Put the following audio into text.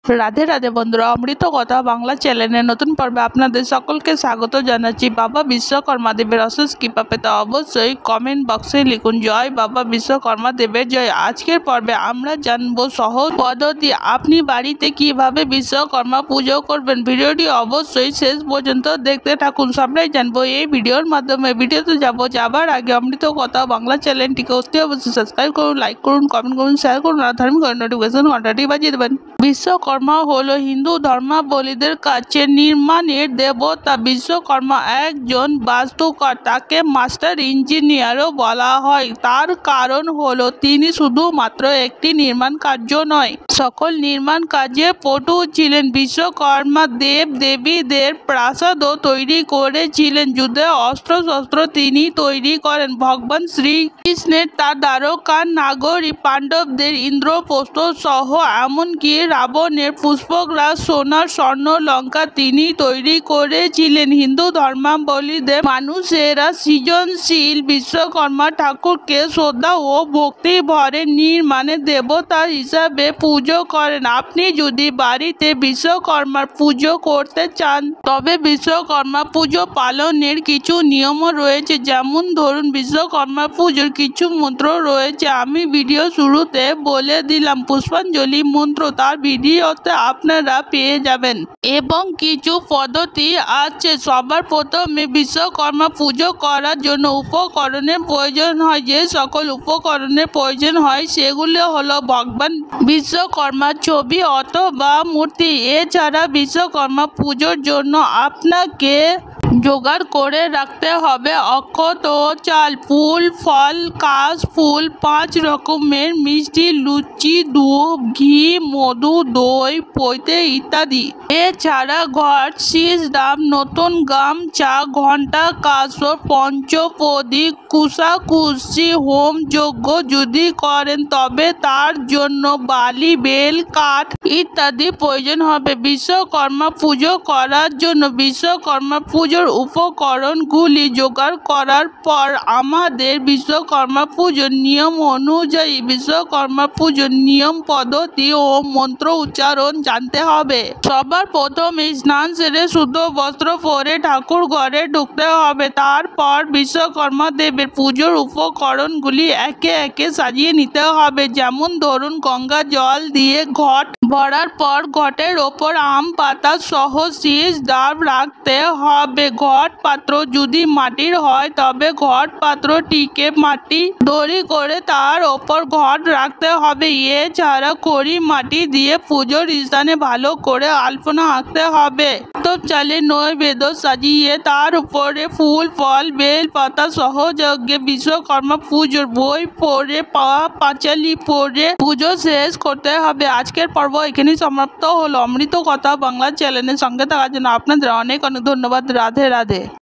রাধে রাধে বন্ধুরা, অমৃত কথা বাংলা চ্যানেলের নতুন পর্বে আপনাদের সকলকে স্বাগত জানাচ্ছি। বাবা বিশ্বকর্মা দেবের অশেষ কৃপা পেতে অবশ্যই কমেন্ট বক্সে লিখুন জয় বাবা বিশ্বকর্মা দেবের জয়। আজকের পর্বে আমরা জানবো সহজ পদ্ধতি আপনি বাড়িতে কিভাবে বিশ্বকর্মা পুজো করবেন। ভিডিওটি অবশ্যই শেষ পর্যন্ত দেখতে থাকুন। সবটাই জানবো এই ভিডিওর মাধ্যমে। ভিডিওতে যাবার আগে অমৃত কথা বাংলা চ্যানেলটিকে অবশ্যই সাবস্ক্রাইব করুন, লাইক করুন, কমেন্ট করুন, শেয়ার করুন আর ধার্মিক নোটিফিকেশন ঘন্টাটি বাজিয়ে দেবেন। বিশ্বকর্মা হলো হিন্দু ধর্মাবলীদের কাছে নির্মাণের দেবতা। বিশ্বকর্মা একজন বাস্তুকার, তাকে মাস্টার ইঞ্জিনিয়ারও বলা হয়। তার কারণ হলো তিনি শুধুমাত্র একটি নির্মাণ কার্য নয়, সকল নির্মাণ কাজে পটু ছিলেন। বিশ্বকর্মা দেব দেবীদের প্রাসাদও তৈরি করেছিলেন। যুদ্ধে অস্ত্র শস্ত্র তিনি তৈরি করেন। ভগবান শ্রীকৃষ্ণের তার দ্বারকার নাগরিক পাণ্ডবদের ইন্দ্রপ্রস্থ সহ এমনকি রাবণের পুষ্পগ্রাস, সোনার স্বর্ণ লঙ্কা তিনি তৈরি করেছিলেন। হিন্দু ধর্মাবলীদের মানুষেরা সৃজনশীল বিশ্বকর্মা ঠাকুরকে শ্রদ্ধা ও ভক্তি ভরে নির্মাণের দেবতা হিসাবে পুজো করেন। আপনি যদি বাড়িতে বিশ্বকর্মার পুজো করতে চান তবে বিশ্বকর্মা পুজো পালনের কিছু নিয়ম রয়েছে। যেমন ধরুন, বিশ্বকর্মা পুজোর কিছু মন্ত্র রয়েছে। আমি ভিডিও শুরুতে বলে দিলাম পুষ্পাঞ্জলি মন্ত্র, তার ভিডিওতে আপনারা পেয়ে যাবেন। এবং কিছু পদ্ধতি আছে। সবার প্রথমে বিশ্বকর্মা পুজো করার জন্য উপকরণের প্রয়োজন হয়। যে সকল উপকরণের প্রয়োজন হয় সেগুলো হলো ভগবান বিশ্বকর্মার ছবি অথবা মূর্তি। এছাড়া বিশ্বকর্মা পুজোর জন্য আপনাকে জোগাড় করে রাখতে হবে অক্ষত, চাল, ফুল, ফল, কাশ ফুল, 5 রকমের মিষ্টি, লুচি, দুধ, ঘি, মধু, দই, পৈতে ইত্যাদি। এছাড়া ঘট, শীষ ডাব, নতুন গামছা, ঘণ্টা, কাসর, পঞ্চপ্রদীপ, কুশাকুশি, হোম যজ্ঞ যদি করেন তবে তার জন্য বালি, বেল, কাঠ ইত্যাদি প্রয়োজন হবে। বিশ্বকর্মা পুজো করার জন্য বিশ্বকর্মা পুজোর উপকরণগুলি জোগাড় করার পর আমাদের বিশ্বকর্মা পুজোর নিয়ম অনুযায়ী বিশ্বকর্মা পুজোর নিয়ম পদ্ধতি ও মন্ত্র উচ্চারণ জানতে হবে। সবার প্রথমে স্নান সেরে শুদ্ধ বস্ত্র পরে ঠাকুর ঘরে ঢুকতে হবে। তারপর বিশ্বকর্মা দেবের পুজোর উপকরণগুলি একে একে সাজিয়ে নিতে হবে। যেমন ধরুন, গঙ্গা জল দিয়ে ঘট ভরার পর ঘটের ওপর আম পাতা সহ শীষ ডাব রাখতে হবে। ঘট পাত্র যদি মাটির হয় তবে ঘট পাত্রটিকে মাটি দড়ি করে তার ওপর ঘট রাখতে হবে। এছাড়া খড়ি মাটি দিয়ে পুজোর স্থানে ভালো করে আলপনা আঁকতে হবে। চালে নৈবেদ্য সাজিয়ে তার উপরে ফুল, ফল, বেল পাতা সহ যজ্ঞে বিশ্বকর্মা পুজোর বই পড়ে পাঁচালি পড়ে পুজো শেষ করতে হবে। আজকের পর্ব এখানেই সমাপ্ত হলো। অমৃত কথা বাংলা চ্যানেলের সঙ্গে থাকার জন্য আপনাদের অনেক অনেক ধন্যবাদ। রাধে রাধে।